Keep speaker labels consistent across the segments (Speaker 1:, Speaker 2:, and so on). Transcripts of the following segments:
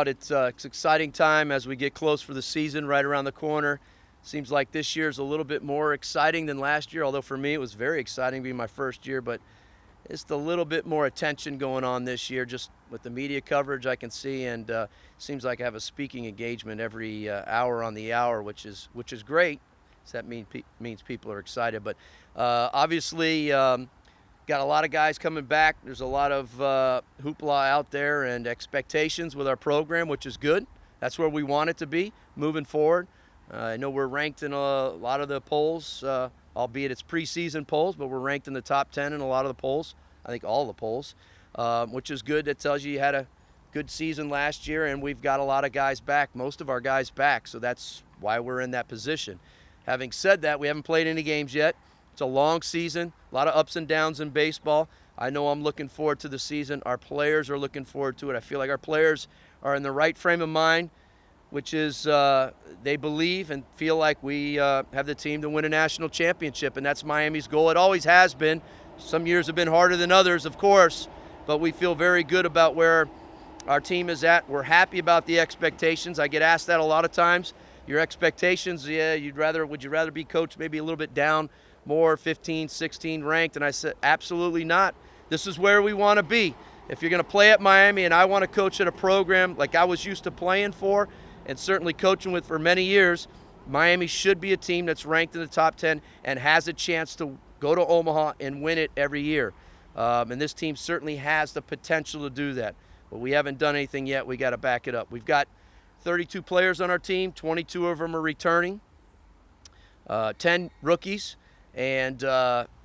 Speaker 1: It's exciting time as we get close for the season right around the corner. Seems like this year is a little bit more exciting than last year, although for me it was very exciting being my first year, but it's a little bit more attention going on this year just with the media coverage I can see, and seems like I have a speaking engagement every hour on the hour, which is great. So that means people are excited, but obviously got a lot of guys coming back. There's a lot of hoopla out there and expectations with our program, which is good. That's where we want it to be moving forward. I know we're ranked in a lot of the polls, albeit it's preseason polls, but we're ranked in the top 10 in a lot of the polls. I think all the polls, which is good. That tells you had a good season last year, and we've got a lot of guys back, most of our guys back, so that's why we're in that position. Having said that, we haven't played any games yet. It's a long season, a lot of ups and downs in baseball. I know I'm looking forward to the season. Our players are looking forward to it. I feel like our players are in the right frame of mind, which is they believe and feel like we have the team to win a national championship, and that's Miami's goal. It always has been. Some years have been harder than others, of course, but we feel very good about where our team is at. We're happy about the expectations. I get asked that a lot of times. Your expectations, yeah, would you rather be coached maybe a little bit down, more 15, 16 ranked? And I said, absolutely not. This is where we want to be. If you're going to play at Miami and I want to coach at a program like I was used to playing for and certainly coaching with for many years, Miami should be a team that's ranked in the top 10 and has a chance to go to Omaha and win it every year. And this team certainly has the potential to do that. But we haven't done anything yet. We got to back it up. We've got 32 players on our team. 22 of them are returning. 10 rookies. And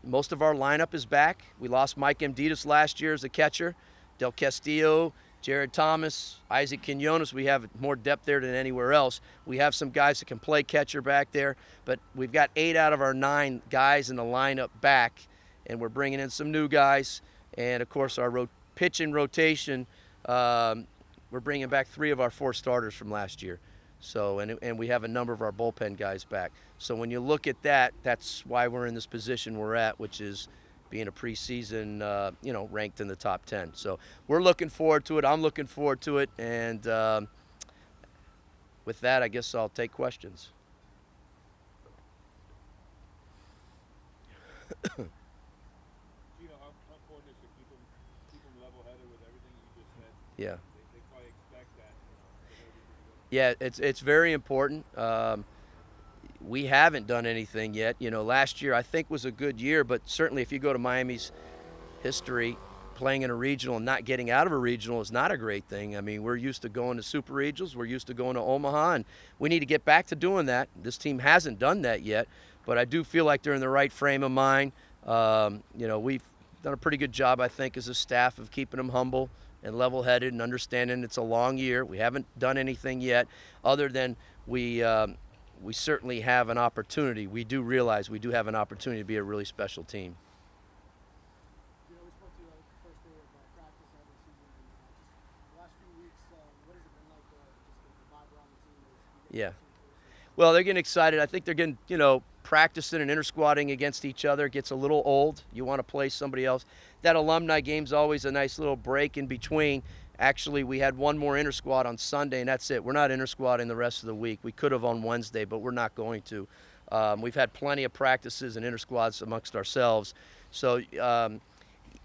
Speaker 1: most of our lineup is back. We lost Mike Mditas last year as a catcher. Del Castillo, Jared Thomas, Isaac Quinones. We have more depth there than anywhere else. We have some guys that can play catcher back there, but we've got 8 out of our 9 guys in the lineup back, and we're bringing in some new guys. And, of course, our pitching rotation, we're bringing back 3 of our 4 starters from last year. So, and we have a number of our bullpen guys back. So when you look at that, that's why we're in this position we're at, which is being a preseason, ranked in the top 10. So we're looking forward to it. I'm looking forward to it. And with that, I guess I'll take questions.
Speaker 2: Gino, how important is to keep them level-headed with everything you just said?
Speaker 1: Yeah.
Speaker 2: They probably expect that.
Speaker 1: Yeah, it's very important. We haven't done anything yet. Last year I think was a good year, but certainly if you go to Miami's history, playing in a regional and not getting out of a regional is not a great thing. I mean, we're used to going to super regionals. We're used to going to Omaha, and we need to get back to doing that. This team hasn't done that yet, but I do feel like they're in the right frame of mind. We've done a pretty good job, I think, as a staff of keeping them humble and level-headed and understanding it's a long year. We haven't done anything yet other than we certainly have an opportunity. We do realize we do have an opportunity to be a really special team.
Speaker 3: We spoke to you the first day of practice of the season. The last few weeks, what has it been like, just the vibe around the team?
Speaker 1: Yeah. Well, they're getting excited. I think they're getting, practicing and inter-squatting against each other. It gets a little old. You want to play somebody else. That alumni game's always a nice little break in between. Actually, we had one more inter-squad on Sunday, and that's it. We're not inter-squatting the rest of the week. We could have on Wednesday, but we're not going to. We've had plenty of practices and inter-squads amongst ourselves. So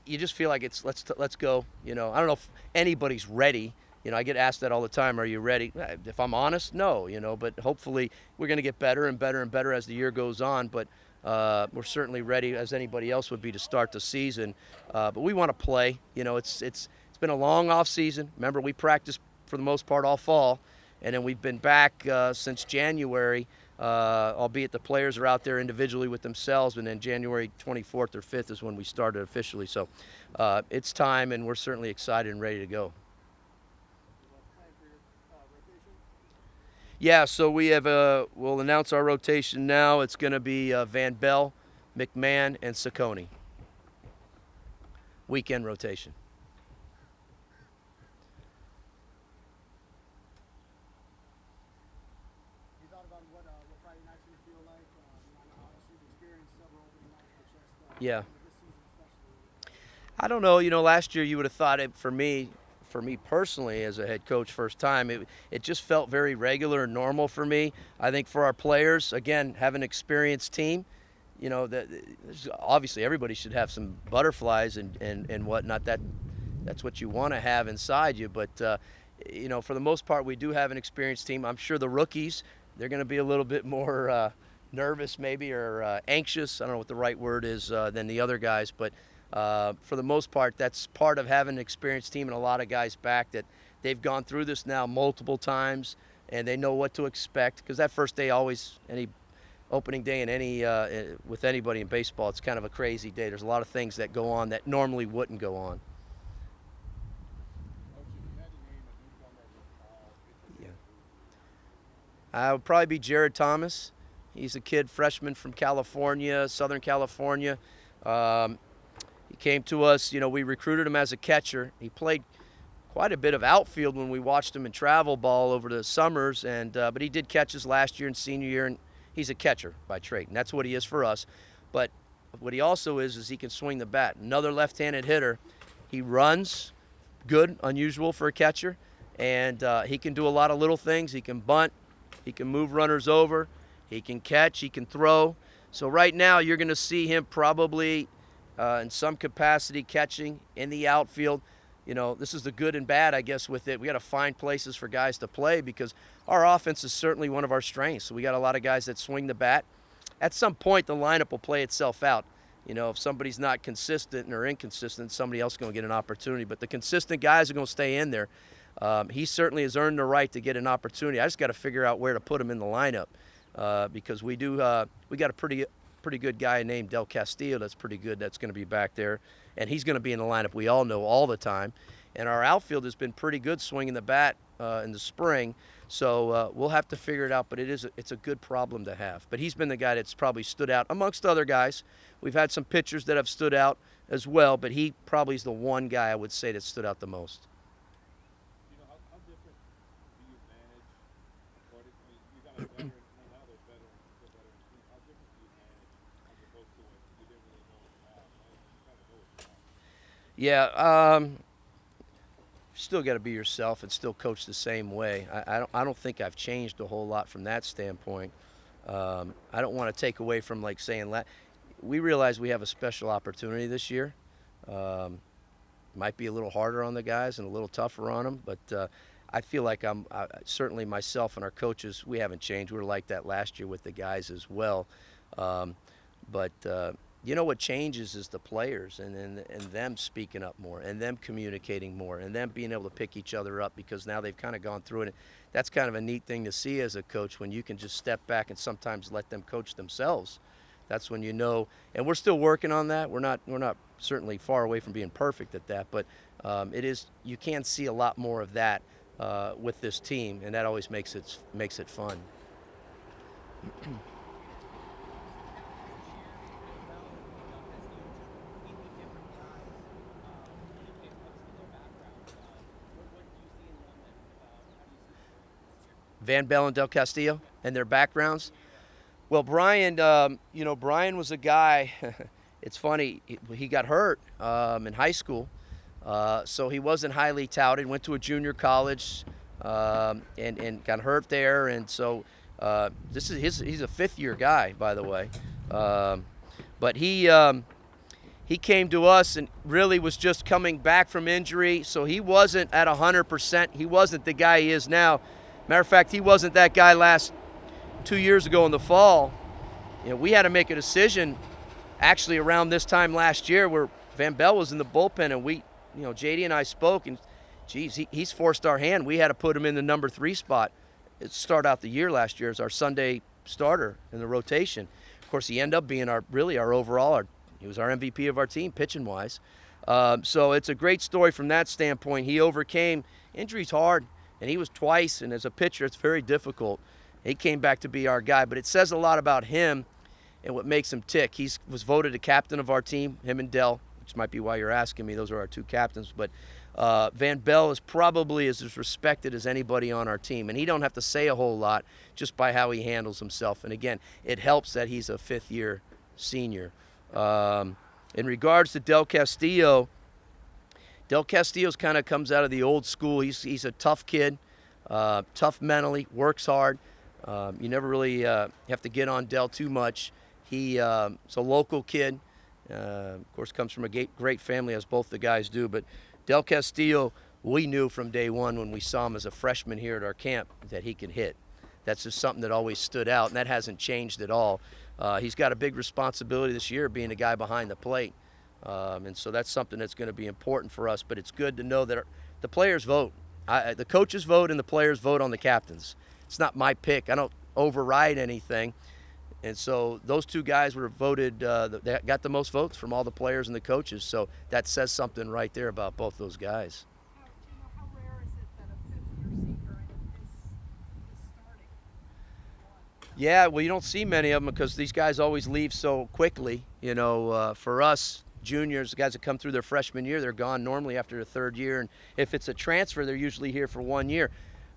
Speaker 1: you just feel like let's go. I don't know if anybody's ready. I get asked that all the time, are you ready? If I'm honest, no, but hopefully we're going to get better and better and better as the year goes on. But we're certainly ready, as anybody else would be, to start the season. But we want to play. It's been a long off season. Remember, we practiced for the most part all fall, and then we've been back since January, albeit the players are out there individually with themselves, and then January 24th or 5th is when we started officially. So it's time, and we're certainly excited and ready to go. Yeah, so we have we'll announce our rotation now. It's going to be Van Bell, McMahon, and Saccone. Weekend rotation.
Speaker 3: You thought about what Friday night's going to feel like? Obviously, you've experienced several opening night matches.
Speaker 1: Yeah.
Speaker 3: This season especially.
Speaker 1: I don't know. Last year you would have thought it for me, for me personally as a head coach first time, it just felt very regular and normal for me. I think for our players, again, have an experienced team. You know, that obviously everybody should have some butterflies and whatnot. That's what you want to have inside you. But, you know, for the most part, we do have an experienced team. I'm sure the rookies, they're going to be a little bit more nervous maybe or anxious. I don't know what the right word is than the other guys. But for the most part, that's part of having an experienced team and a lot of guys back that they've gone through this now multiple times and they know what to expect. Because that first day always, any opening day in any with anybody in baseball, it's kind of a crazy day. There's a lot of things that go on that normally wouldn't go on. I would probably be Jared Thomas. He's a kid, freshman from California, Southern California. He came to us, you know, we recruited him as a catcher. He played quite a bit of outfield when we watched him in travel ball over the summers, and but he did catches last year and senior year, and he's a catcher by trade, and that's what he is for us. But what he also is he can swing the bat. Another left-handed hitter. He runs good, unusual for a catcher, and he can do a lot of little things. He can bunt. He can move runners over. He can catch. He can throw. So right now you're going to see him probably in some capacity catching in the outfield. You know, this is the good and bad, I guess, with it. We got to find places for guys to play because our offense is certainly one of our strengths. So we got a lot of guys that swing the bat. At some point, the lineup will play itself out. You know, if somebody's not consistent or inconsistent, somebody else is going to get an opportunity. But the consistent guys are going to stay in there. He certainly has earned the right to get an opportunity. I just got to figure out where to put him in the lineup because we got a pretty good guy named Del Castillo that's pretty good that's going to be back there, and he's going to be in the lineup we all know all the time. And our outfield has been pretty good swinging the bat in the spring, so we'll have to figure it out, but it's a good problem to have. But he's been the guy that's probably stood out amongst other guys. We've had some pitchers that have stood out as well, but he probably is the one guy I would say that stood out the most.
Speaker 2: You know, how different do you manage according to you got a veteran, now there's veterans, still veterans. How different do you manage as opposed to when you didn't really know what you have? Now you kind of know what you have.
Speaker 1: Yeah, still got to be yourself and still coach the same way. I don't think I've changed a whole lot from that standpoint. I don't want to take away from like saying we realize we have a special opportunity this year. Might be a little harder on the guys and a little tougher on them, but I feel like certainly myself and our coaches, we haven't changed. We were like that last year with the guys as well. But you know what changes is the players and them speaking up more and them communicating more and them being able to pick each other up because now they've kind of gone through it. That's kind of a neat thing to see as a coach when you can just step back and sometimes let them coach themselves. That's when you know, and we're still working on that. We're not certainly far away from being perfect at that, but you can see a lot more of that with this team, and that always makes it fun. Van Bell and Del Castillo and their backgrounds. Well, Brian, Brian was a guy, it's funny, he got hurt in high school, so he wasn't highly touted, went to a junior college and got hurt there, and so he's a fifth-year guy, by the way, but he came to us and really was just coming back from injury, so he wasn't at 100%. He wasn't the guy he is now. Matter of fact, he wasn't that guy last 2 years ago in the fall. You know, we had to make a decision actually around this time last year where Van Bell was in the bullpen, and JD and I spoke, and geez, he's forced our hand. We had to put him in the number 3 spot. It started out the year last year as our Sunday starter in the rotation. Of course, he ended up being he was our MVP of our team pitching wise. So it's a great story from that standpoint. He overcame injuries hard, and he was twice, and as a pitcher, it's very difficult. He came back to be our guy, but it says a lot about him and what makes him tick. He was voted a captain of our team, him and Dell, which might be why you're asking me. Those are our 2 captains. But Van Bell is probably as respected as anybody on our team, and he don't have to say a whole lot just by how he handles himself. And again, it helps that he's a fifth-year senior. In regards to Del Castillo, Del Castillo's kind of comes out of the old school. He's a tough kid, tough mentally, works hard. You never really have to get on Del too much. He's a local kid. Of course, comes from a great family, as both the guys do. But Del Castillo, we knew from day one when we saw him as a freshman here at our camp that he can hit. That's just something that always stood out, and that hasn't changed at all. He's got a big responsibility this year being a guy behind the plate. And so that's something that's going to be important for us. But it's good to know that the players vote. The coaches vote and the players vote on the captains. It's not my pick. I don't override anything. And so those two guys were voted, they got the most votes from all the players and the coaches. So that says something right there about both those guys.
Speaker 4: How rare is it that a fifth-year senior is starting?
Speaker 1: Yeah, well, you don't see many of them because these guys always leave so quickly. You know, for us, juniors, the guys that come through their freshman year, they're gone normally after the third year. And if it's a transfer, they're usually here for 1 year.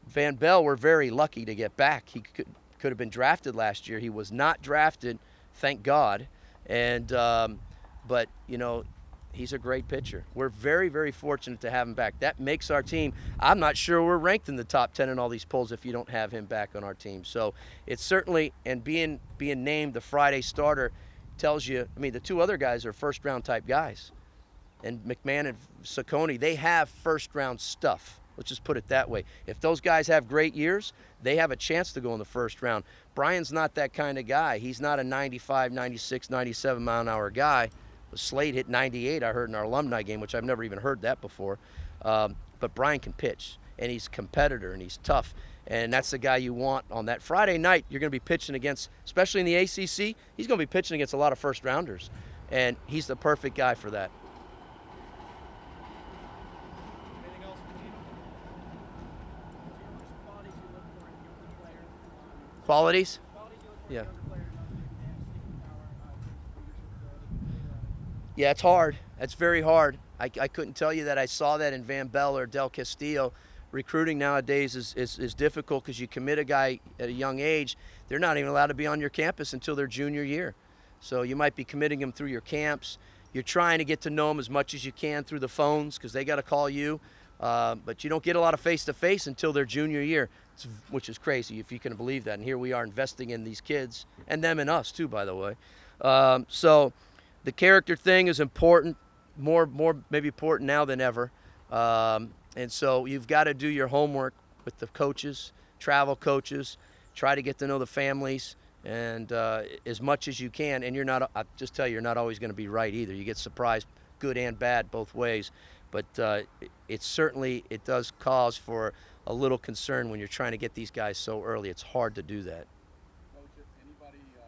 Speaker 1: Van Bell, we're very lucky to get back. He could have been drafted last year. He was not drafted, thank God. And but, you know, he's a great pitcher. We're very, very fortunate to have him back. That makes our team, I'm not sure we're ranked in the top 10 in all these polls if you don't have him back on our team. So it's certainly, and being named the Friday starter tells you, I mean, the two other guys are first-round type guys. And McMahon and Saccone, they have first-round stuff. Let's just put it that way. If those guys have great years, they have a chance to go in the first round. Brian's not that kind of guy. He's not a 95, 96, 97 mile an hour guy. Slade hit 98, I heard in our alumni game, which I've never even heard that before. But Brian can pitch, and he's a competitor, and he's tough. And that's the guy you want on that Friday night. You're going to be pitching against, especially in the ACC, he's going to be pitching against a lot of first rounders. And he's the perfect guy for that.
Speaker 3: Anything else for Gino? Just qualities you look for in a younger player.
Speaker 1: Qualities?
Speaker 3: Qualities you look for in
Speaker 1: Yeah.
Speaker 3: a younger player, not just sticking power, leadership ability.
Speaker 1: Yeah, it's hard. It's very hard. I couldn't tell you that I saw that in Van Bell or Del Castillo. Recruiting nowadays is difficult because you commit a guy at a young age, they're not even allowed to be on your campus until their junior year. So you might be committing them through your camps. You're trying to get to know them as much as you can through the phones because they got to call you. But you don't get a lot of face-to-face until their junior year, which is crazy if you can believe that. And here we are investing in these kids, and them and us too, by the way. So the character thing is important, more maybe important now than ever. And so you've got to do your homework with the coaches, travel coaches, try to get to know the families, and as much as you can. And I just tell you, you're not always going to be right either. You get surprised, good and bad, both ways. But it does cause for a little concern when you're trying to get these guys so early. It's hard to do that.
Speaker 2: Coach, if anybody injured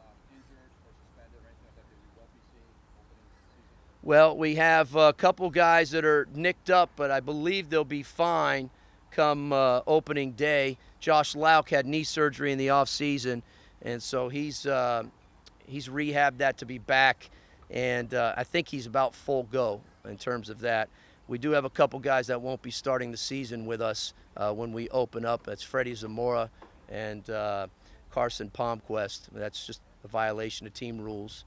Speaker 2: or suspended or anything like that you won't be seeing opening season?
Speaker 1: Well, we have a couple guys that are nicked up, but I believe they'll be fine come opening day. Josh Lauk had knee surgery in the off season, and so he's rehabbed that to be back, and I think he's about full go in terms of that. We do have a couple guys that won't be starting the season with us when we open up. That's Freddie Zamora and Carson Palmquist. That's just a violation of team rules,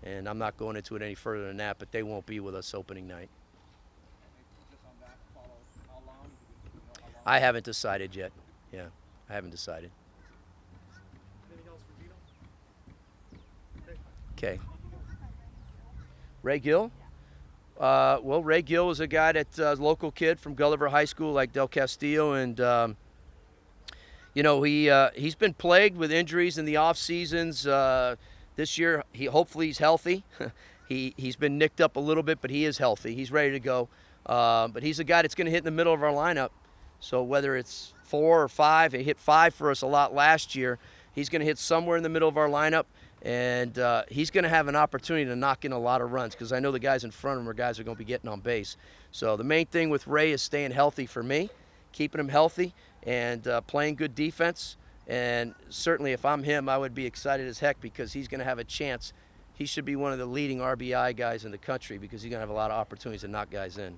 Speaker 1: and I'm not going into it any further than that, but they won't be with us opening night.
Speaker 2: Just on that, follow how long? Do you know how long?
Speaker 1: I haven't decided yet. Yeah, I haven't decided.
Speaker 3: Anything else for Gino?
Speaker 1: Okay. Ray Gill? Well, Ray Gill was a guy that's a local kid from Gulliver High School like Del Castillo, and he's been plagued with injuries in the off seasons. This year, hopefully he's healthy. He's been nicked up a little bit, but he is healthy. He's ready to go. But he's a guy that's going to hit in the middle of our lineup. So whether it's 4 or 5, he hit 5 for us a lot last year. He's going to hit somewhere in the middle of our lineup, and he's going to have an opportunity to knock in a lot of runs because I know the guys in front of him are guys who are going to be getting on base. So the main thing with Ray is staying healthy for me, keeping him healthy, and playing good defense. And certainly if I'm him, I would be excited as heck because he's going to have a chance. He should be one of the leading RBI guys in the country because he's going to have a lot of opportunities to knock guys in.